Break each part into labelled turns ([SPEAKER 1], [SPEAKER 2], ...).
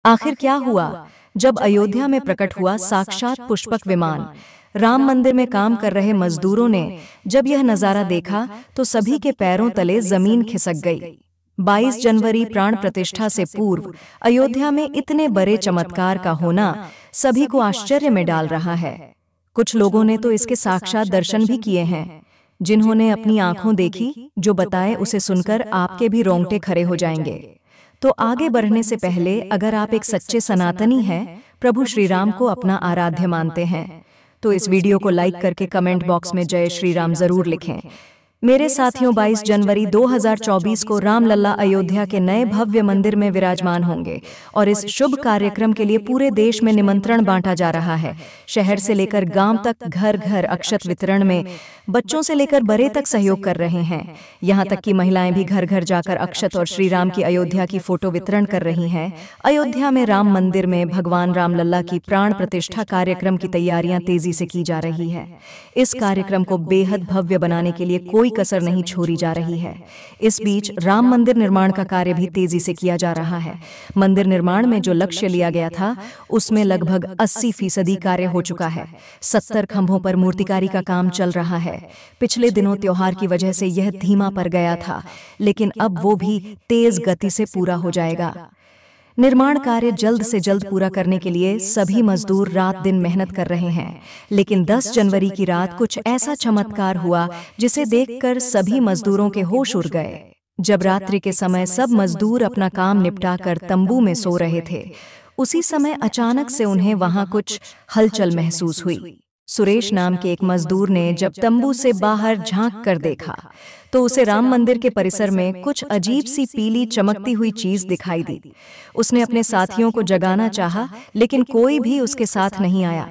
[SPEAKER 1] आखिर क्या हुआ जब अयोध्या में प्रकट हुआ साक्षात पुष्पक विमान। राम मंदिर में काम कर रहे मजदूरों ने जब यह नजारा देखा तो सभी के पैरों तले जमीन खिसक गई। 22 जनवरी प्राण प्रतिष्ठा से पूर्व अयोध्या में इतने बड़े चमत्कार का होना सभी को आश्चर्य में डाल रहा है। कुछ लोगों ने तो इसके साक्षात दर्शन भी किए हैं। जिन्होंने अपनी आंखों देखी, जो बताए उसे सुनकर आपके भी रोंगटे खड़े हो जाएंगे। तो आगे बढ़ने से पहले अगर आप एक सच्चे सनातनी हैं, प्रभु श्री राम को अपना आराध्य मानते हैं, तो इस वीडियो को लाइक करके कमेंट बॉक्स में जय श्री राम जरूर लिखें। मेरे साथियों, 22 जनवरी 2024 को रामलला अयोध्या के नए भव्य मंदिर में विराजमान होंगे और इस शुभ कार्यक्रम के लिए पूरे देश में निमंत्रण बांटा जा रहा है। शहर से लेकर गांव तक घर घर अक्षत वितरण में बच्चों से लेकर बड़े तक सहयोग कर रहे हैं। यहां तक कि महिलाएं भी घर घर जाकर अक्षत और श्री राम की अयोध्या की फोटो वितरण कर रही हैं। अयोध्या में राम मंदिर में भगवान रामलला की प्राण प्रतिष्ठा कार्यक्रम की तैयारियां तेजी से की जा रही है। इस कार्यक्रम को बेहद भव्य बनाने के लिए कोई कसर नहीं छोड़ी जा रही है। इस बीच राम मंदिर निर्माण का कार्य भी तेजी से किया जा रहा है। मंदिर निर्माण में जो लक्ष्य लिया गया था उसमें लगभग 80% कार्य हो चुका है। 70 खंभों पर मूर्तिकारी का काम चल रहा है। पिछले दिनों त्योहार की वजह से यह धीमा पड़ गया था, लेकिन अब वो भी तेज गति से पूरा हो जाएगा। निर्माण कार्य जल्द से जल्द पूरा करने के लिए सभी मजदूर रात दिन मेहनत कर रहे हैं। लेकिन 10 जनवरी की रात कुछ ऐसा चमत्कार हुआ जिसे देखकर सभी मजदूरों के होश उड़ गए। जब रात्रि के समय सब मजदूर अपना काम निपटाकर तंबू में सो रहे थे, उसी समय अचानक से उन्हें वहां कुछ हलचल महसूस हुई। सुरेश नाम के एक मजदूर ने जब तंबू से बाहर झांक कर देखा तो उसे राम मंदिर के परिसर में कुछ अजीब सी पीली चमकती हुई चीज दिखाई दी। उसने अपने साथियों को जगाना चाहा, लेकिन कोई भी उसके साथ नहीं आया।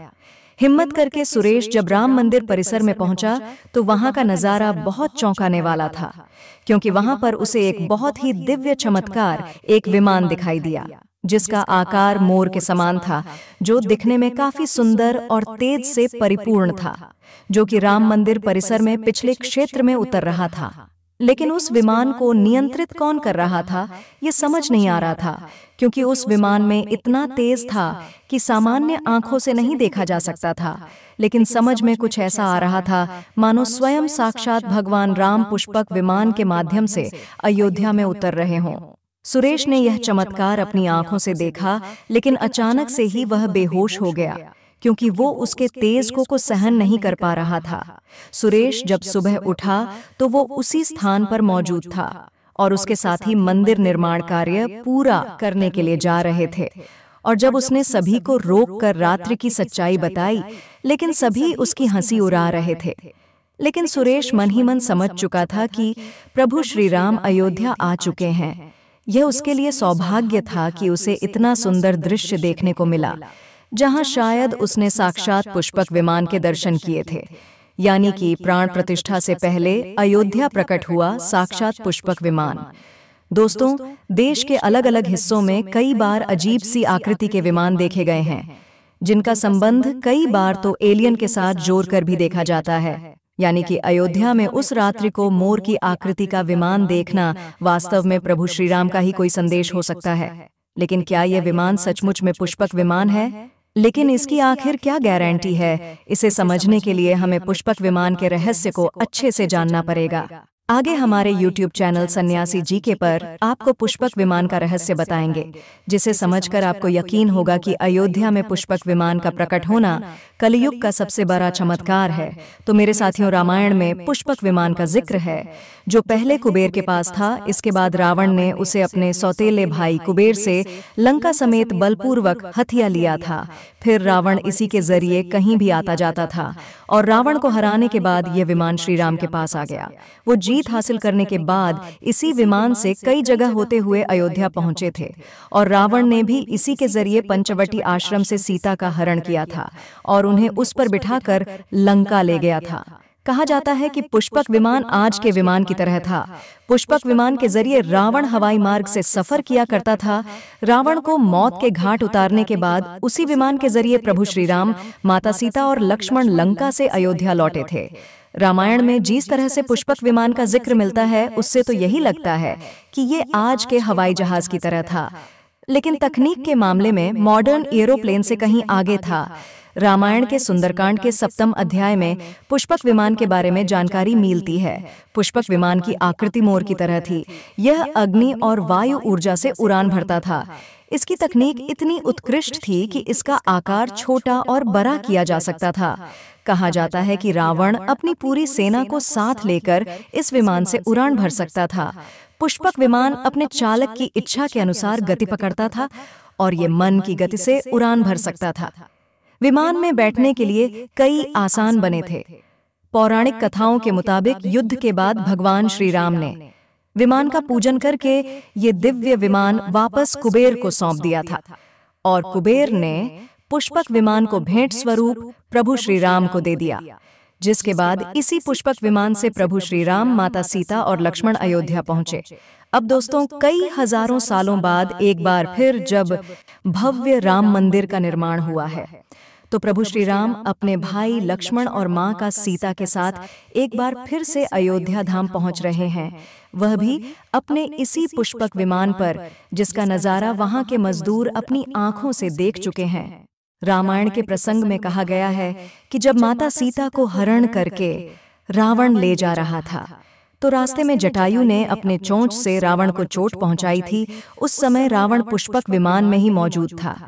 [SPEAKER 1] हिम्मत करके सुरेश जब राम मंदिर परिसर में पहुंचा तो वहां का नजारा बहुत चौंकाने वाला था, क्योंकि वहां पर उसे एक बहुत ही दिव्य चमत्कार, एक विमान दिखाई दिया जिसका आकार मोर के समान था, जो दिखने में काफी सुंदर और तेज से परिपूर्ण था, जो कि राम मंदिर परिसर में पिछले क्षेत्र में उतर रहा था। लेकिन उस विमान को नियंत्रित कौन कर रहा था, ये समझ नहीं आ रहा था, क्योंकि उस विमान में इतना तेज था कि सामान्य आंखों से नहीं देखा जा सकता था। लेकिन समझ में कुछ ऐसा आ रहा था मानो स्वयं साक्षात भगवान राम पुष्पक विमान के माध्यम से अयोध्या में उतर रहे हों। सुरेश ने यह चमत्कार अपनी आंखों से देखा, लेकिन अचानक से ही वह बेहोश हो गया, क्योंकि वो उसके तेज को सहन नहीं कर पा रहा था। सुरेश जब सुबह उठा तो वो उसी स्थान पर मौजूद था और उसके साथ ही मंदिर निर्माण कार्य पूरा करने के लिए जा रहे थे। और जब उसने सभी को रोककर रात्रि की सच्चाई बताई, लेकिन सभी उसकी हंसी उड़ा रहे थे। लेकिन सुरेश मन ही मन समझ चुका था कि प्रभु श्री राम अयोध्या आ चुके हैं। यह उसके लिए सौभाग्य था कि उसे इतना सुंदर दृश्य देखने को मिला, जहां शायद उसने साक्षात पुष्पक विमान के दर्शन किए थे। यानी कि प्राण प्रतिष्ठा से पहले अयोध्या प्रकट हुआ साक्षात पुष्पक विमान। दोस्तों, देश के अलग अलग हिस्सों में कई बार अजीब सी आकृति के विमान देखे गए हैं, जिनका संबंध कई बार तो एलियन के साथ जोड़कर भी देखा जाता है। यानी कि अयोध्या में उस रात्रि को मोर की आकृति का विमान देखना वास्तव में प्रभु श्री राम का ही कोई संदेश हो सकता है। लेकिन क्या यह विमान सचमुच में पुष्पक विमान है? लेकिन इसकी आखिर क्या गारंटी है? इसे समझने के लिए हमें पुष्पक विमान के रहस्य को अच्छे से जानना पड़ेगा। आगे हमारे YouTube चैनल सन्यासी जीके पर आपको पुष्पक विमान का रहस्य बताएंगे, जिसे समझकर आपको यकीन होगा कि अयोध्या में पुष्पक विमान का प्रकट होना कलयुग का सबसे बड़ा चमत्कार है। तो मेरे साथियों, रामायण में पुष्पक विमान का जिक्र है, जो पहले कुबेर के पास था। इसके बाद रावण ने उसे अपने सौतेले भाई कुबेर से लंका समेत बलपूर्वक हथिया लिया था। फिर रावण इसी के जरिए कहीं भी आता जाता था और रावण को हराने के बाद यह विमान श्री राम के पास आ गया। वो जीत हासिल करने के बाद इसी विमान से कई जगह होते हुए अयोध्या पहुंचे थे और रावण ने भी इसी के जरिए पंचवटी आश्रम से सीता का हरण किया था और उन्हें उस पर बिठाकर लंका ले गया था। कहा जाता है कि पुष्पक विमान आज के विमान की तरह था। पुष्पक विमान के जरिए रावण हवाई मार्ग से सफर किया करता था। रावण को मौत के घाट उतारने के बाद उसी विमान के जरिए प्रभु श्री राम, माता सीता और लक्ष्मण लंका से अयोध्या लौटे थे। रामायण में जिस तरह से पुष्पक विमान का जिक्र मिलता है, उससे तो यही लगता है कि ये आज के हवाई जहाज की तरह था। लेकिन तकनीक के मामले में मॉडर्न एरोप्लेन से कहीं आगे था। रामायण के सुंदरकांड के 7वें अध्याय में पुष्पक विमान के बारे में जानकारी मिलती है। पुष्पक विमान की आकृति मोर की तरह थी। यह अग्नि और वायु ऊर्जा से उड़ान भरता था। इसकी तकनीक इतनी उत्कृष्ट थी कि इसका आकार छोटा और बड़ा किया जा सकता था। कहा जाता है कि रावण अपनी पूरी सेना को साथ लेकर इस विमान से उड़ान भर सकता था। पुष्पक विमान अपने चालक की इच्छा के अनुसार गति पकड़ता था और ये मन की गति से उड़ान भर सकता था। विमान में बैठने के लिए कई आसन बने थे। पौराणिक कथाओं के मुताबिक युद्ध के बाद भगवान श्री राम ने विमान का पूजन करके ये दिव्य विमान वापस कुबेर को सौंप दिया था और कुबेर ने पुष्पक विमान को भेंट स्वरूप प्रभु श्री राम को दे दिया, जिसके बाद इसी पुष्पक विमान से प्रभु श्री राम, माता सीता और लक्ष्मण अयोध्या पहुंचे। अब दोस्तों, कई हजारों सालों बाद एक बार फिर जब भव्य राम मंदिर का निर्माण हुआ है, तो प्रभु श्री राम अपने भाई लक्ष्मण और मां का सीता के साथ एक बार फिर से अयोध्या धाम पहुंच रहे हैं, वह भी अपने इसी पुष्पक विमान पर, जिसका नजारा वहां के मजदूर अपनी आंखों से देख चुके हैं। रामायण के प्रसंग में कहा गया है कि जब माता सीता को हरण करके रावण ले जा रहा था, तो रास्ते में जटायु ने अपने चोंच से रावण को चोट पहुंचाई थी। उस समय रावण पुष्पक विमान में ही मौजूद था।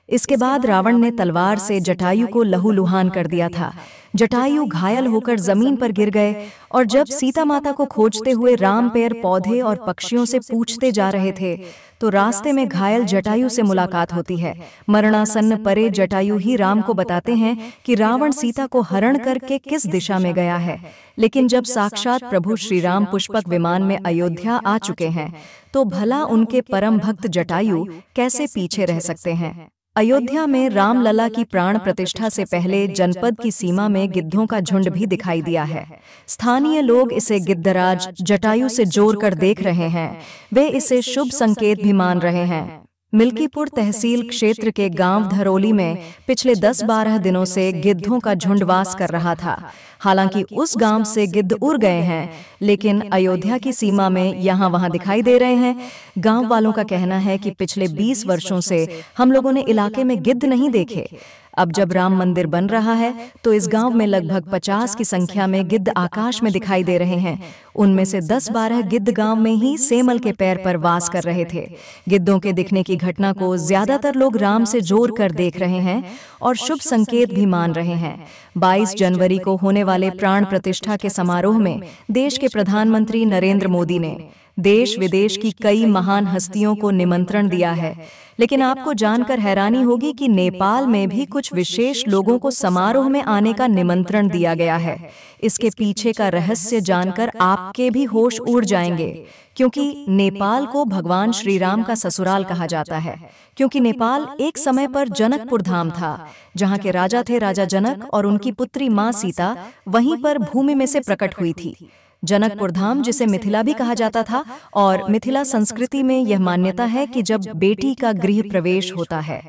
[SPEAKER 1] इसके बाद रावण ने तलवार से जटायु को लहूलुहान कर दिया था। जटायु घायल होकर जमीन पर गिर गए और जब सीता माता को खोजते हुए राम पेड़ पौधे और पक्षियों से पूछते जा रहे थे, तो रास्ते में घायल जटायु से मुलाकात होती है। मरणासन्न परे जटायु ही राम को बताते हैं कि रावण सीता को हरण करके किस दिशा में गया है। लेकिन जब साक्षात प्रभु श्री राम पुष्पक विमान में अयोध्या आ चुके हैं, तो भला उनके परम भक्त जटायु कैसे पीछे रह सकते हैं। अयोध्या में रामलला की प्राण प्रतिष्ठा से पहले जनपद की सीमा में गिद्धों का झुंड भी दिखाई दिया है। स्थानीय लोग इसे गिद्धराज जटायु से जोड़कर देख रहे हैं। वे इसे शुभ संकेत भी मान रहे हैं। मिल्कीपुर तहसील क्षेत्र के गांव धरोली में पिछले 10-12 दिनों से गिद्धों का झुंड वास कर रहा था। हालांकि उस गांव से गिद्ध उड़ गए हैं, लेकिन अयोध्या की सीमा में यहाँ वहाँ दिखाई दे रहे हैं। गांव वालों का कहना है कि पिछले 20 वर्षों से हम लोगों ने इलाके में गिद्ध नहीं देखे। अब जब राम मंदिर बन रहा है, तो इस गांव में लगभग 50 की संख्या में गिद्ध आकाश में दिखाई दे रहे हैं। उनमें से 10-12 गिद्ध गांव में ही सेमल के पैर पर वास कर रहे थे। गिद्धों के दिखने की घटना को ज्यादातर लोग राम से जोड़कर देख रहे हैं और शुभ संकेत भी मान रहे हैं। 22 जनवरी को होने वाले प्राण प्रतिष्ठा के समारोह में देश के प्रधानमंत्री नरेंद्र मोदी ने देश विदेश की कई महान हस्तियों को निमंत्रण दिया है। लेकिन आपको जानकर हैरानी होगी कि नेपाल में भी कुछ विशेष लोगों को समारोह में आने का निमंत्रण दिया गया है। इसके पीछे का रहस्य जानकर आपके भी होश उड़ जाएंगे, क्योंकि नेपाल को भगवान श्री राम का ससुराल कहा जाता है। क्योंकि नेपाल एक समय पर जनकपुर धाम था, जहाँ के राजा थे राजा जनक, और उनकी पुत्री माँ सीता वहीं पर भूमि में से प्रकट हुई थी। जनकपुर धाम, जिसे मिथिला भी कहा जाता था, और मिथिला संस्कृति में यह मान्यता है कि जब बेटी का गृह प्रवेश होता है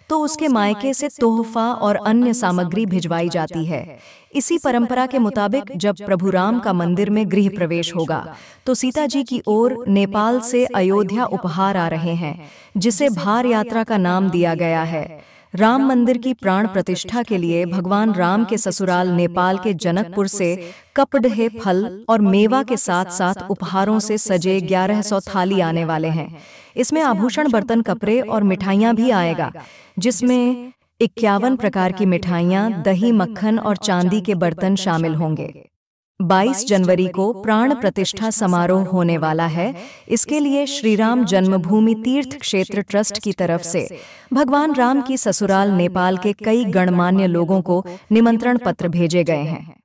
[SPEAKER 1] तो उसके मायके से तोहफा और अन्य सामग्री भिजवाई जाती है। इसी परंपरा के मुताबिक जब प्रभु राम का मंदिर में गृह प्रवेश होगा, तो सीता जी की ओर नेपाल से अयोध्या उपहार आ रहे हैं, जिसे भार यात्रा का नाम दिया गया है। राम मंदिर की प्राण प्रतिष्ठा के लिए भगवान राम के ससुराल नेपाल के जनकपुर से कपडहे फल और मेवा के साथ साथ उपहारों से सजे 1100 थाली आने वाले हैं। इसमें आभूषण, बर्तन, कपड़े और मिठाइयाँ भी आएगा, जिसमें 51 प्रकार की मिठाइयाँ, दही, मक्खन और चांदी के बर्तन शामिल होंगे। 22 जनवरी को प्राण प्रतिष्ठा समारोह होने वाला है। इसके लिए श्री राम जन्मभूमि तीर्थ क्षेत्र ट्रस्ट की तरफ से भगवान राम की ससुराल नेपाल के कई गणमान्य लोगों को निमंत्रण पत्र भेजे गए हैं।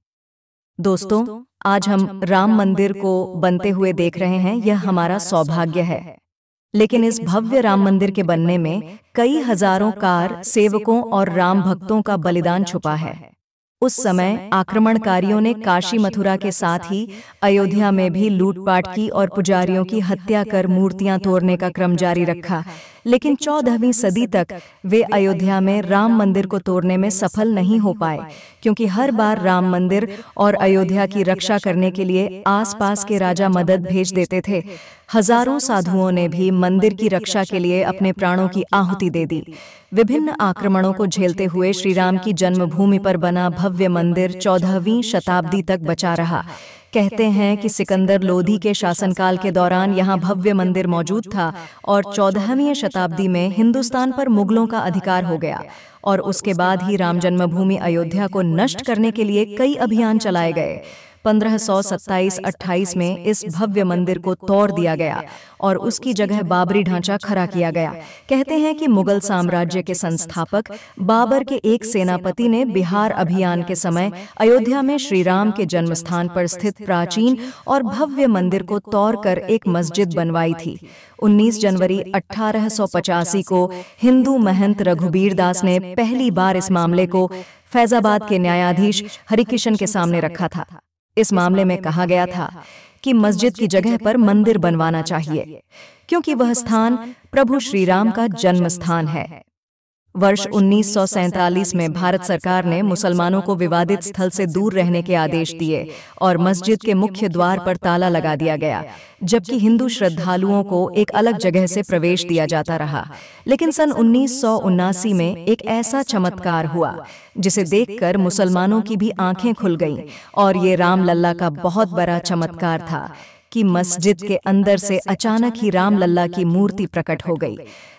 [SPEAKER 1] दोस्तों, आज हम राम मंदिर को बनते हुए देख रहे हैं, यह हमारा सौभाग्य है। लेकिन इस भव्य राम मंदिर के बनने में कई हजारों कार सेवकों और राम भक्तों का बलिदान छुपा है। उस समय आक्रमणकारियों ने काशी मथुरा के साथ ही अयोध्या में भी लूटपाट की और पुजारियों की हत्या कर मूर्तियां तोड़ने का क्रम जारी रखा। लेकिन 14वीं सदी तक वे अयोध्या में राम मंदिर को तोड़ने में सफल नहीं हो पाए, क्योंकि हर बार राम मंदिर और अयोध्या की रक्षा करने के लिए आसपास के राजा मदद भेज देते थे। हजारों साधुओं ने भी मंदिर की रक्षा के लिए अपने प्राणों की आहुति दे दी। विभिन्न आक्रमणों को झेलते हुए श्री राम की जन्मभूमि पर बना भव्य मंदिर 14वीं शताब्दी तक बचा रहा। कहते हैं कि सिकंदर लोधी के शासनकाल के दौरान यहाँ भव्य मंदिर मौजूद था और 14वीं शताब्दी में हिंदुस्तान पर मुगलों का अधिकार हो गया और उसके बाद ही राम जन्मभूमि अयोध्या को नष्ट करने के लिए कई अभियान चलाए गए। 1527-28 में इस भव्य मंदिर को तोड़ दिया गया और उसकी जगह बाबरी ढांचा खड़ा किया गया। कहते हैं कि मुगल साम्राज्य के संस्थापक बाबर के एक सेनापति ने बिहार अभियान के समय अयोध्या में श्री राम के जन्मस्थान पर स्थित प्राचीन और भव्य मंदिर को तोड़कर एक मस्जिद बनवाई थी। 19 जनवरी 1885 को हिंदू महंत रघुबीर दास ने पहली बार इस मामले को फैजाबाद के न्यायाधीश हरिकिशन के सामने रखा था। इस मामले में कहा गया था कि मस्जिद की जगह पर मंदिर बनवाना चाहिए, क्योंकि वह स्थान प्रभु श्री राम का जन्म स्थान है। वर्ष 1947 में भारत सरकार ने मुसलमानों को विवादित स्थल से दूर रहने के आदेश दिए और मस्जिद के मुख्य द्वार पर ताला लगा दिया गया, जबकि हिंदू श्रद्धालुओं को एक अलग जगह से प्रवेश दिया जाता रहा। लेकिन सन 1979 में एक ऐसा चमत्कार हुआ जिसे देखकर मुसलमानों की भी आंखें खुल गईं, और ये राम लल्ला का बहुत बड़ा चमत्कार था कि मस्जिद के अंदर से अचानक ही राम लल्ला की मूर्ति प्रकट हो गई।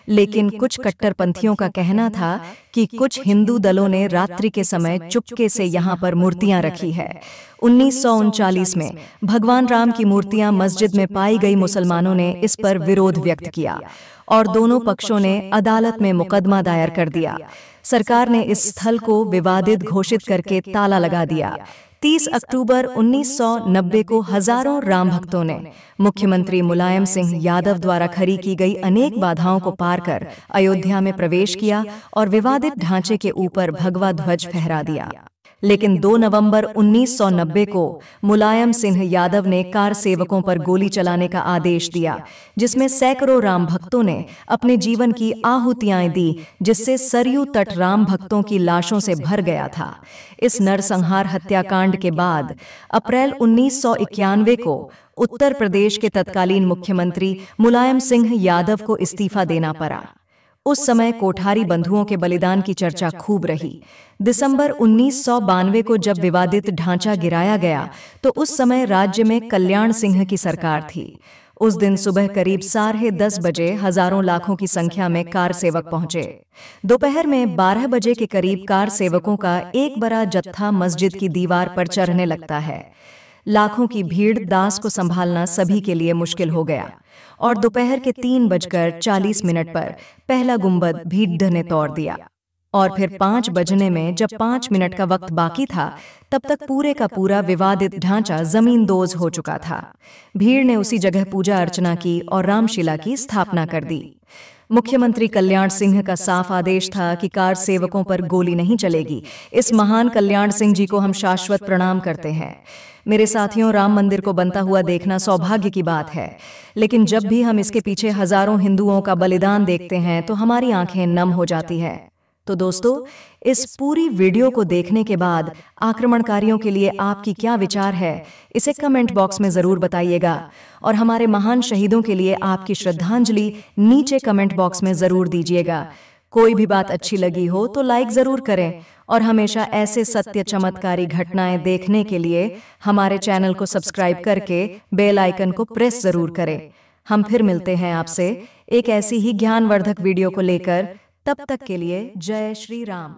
[SPEAKER 1] लेकिन कुछ कट्टरपंथियों का कहना था कि कुछ हिंदू दलों ने रात्रि के समय चुपके से यहाँ पर मूर्तियां रखी है। 1939 में भगवान राम की मूर्तियां मस्जिद में पाई गई मुसलमानों ने इस पर विरोध व्यक्त किया और दोनों पक्षों ने अदालत में मुकदमा दायर कर दिया। सरकार ने इस स्थल को विवादित घोषित करके ताला लगा दिया। 30 अक्टूबर 1990 को हजारों राम भक्तों ने मुख्यमंत्री मुलायम सिंह यादव द्वारा खड़ी की गई अनेक बाधाओं को पार कर अयोध्या में प्रवेश किया और विवादित ढांचे के ऊपर भगवा ध्वज फहरा दिया। लेकिन 2 नवंबर 1990 को मुलायम सिंह यादव ने कार सेवकों पर गोली चलाने का आदेश दिया, जिसमें सैकड़ों राम भक्तों ने अपने जीवन की आहुतियां दी, जिससे सरयू तट राम भक्तों की लाशों से भर गया था। इस नरसंहार हत्याकांड के बाद अप्रैल 1991 को उत्तर प्रदेश के तत्कालीन मुख्यमंत्री मुलायम सिंह यादव को इस्तीफा देना पड़ा। उस समय कोठारी बंधुओं के बलिदान की चर्चा खूब रही। दिसंबर 1992 को जब विवादित ढांचा गिराया गया तो उस समय राज्य में कल्याण सिंह की सरकार थी। उस दिन सुबह करीब 10:30 बजे हजारों लाखों की संख्या में कार सेवक पहुंचे। दोपहर में 12 बजे के करीब कार सेवकों का एक बड़ा जत्था मस्जिद की दीवार पर चढ़ने लगता है। लाखों की भीड़ दास को संभालना सभी के लिए मुश्किल हो गया और दोपहर के 3:40 पर पहला गुंबद भीड़ ने तोड़ दिया और फिर 5 बजने में जब 5 मिनट का वक्त बाकी था तब तक पूरे का पूरा विवादित ढांचा जमींदोज हो चुका था। भीड़ ने उसी जगह पूजा अर्चना की और रामशिला की स्थापना कर दी। मुख्यमंत्री कल्याण सिंह का साफ आदेश था कि कार सेवकों पर गोली नहीं चलेगी। इस महान कल्याण सिंह जी को हम शाश्वत प्रणाम करते हैं। मेरे साथियों, राम मंदिर को बनता हुआ देखना सौभाग्य की बात है, लेकिन जब भी हम इसके पीछे हजारों हिंदुओं का बलिदान देखते हैं तो हमारी आंखें नम हो जाती है। तो दोस्तों, इस पूरी वीडियो को देखने के बाद आक्रमणकारियों के लिए आपकी क्या विचार है, इसे कमेंट बॉक्स में जरूर बताइएगा और हमारे महान शहीदों के लिए आपकी श्रद्धांजलि नीचे कमेंट बॉक्स में जरूर दीजिएगा। कोई भी बात अच्छी लगी हो तो लाइक जरूर करें और हमेशा ऐसे सत्य चमत्कारी घटनाएं देखने के लिए हमारे चैनल को सब्सक्राइब करके बेल आइकन को प्रेस जरूर करें। हम फिर मिलते हैं आपसे एक ऐसी ही ज्ञानवर्धक वीडियो को लेकर। तब तक के लिए जय श्री राम।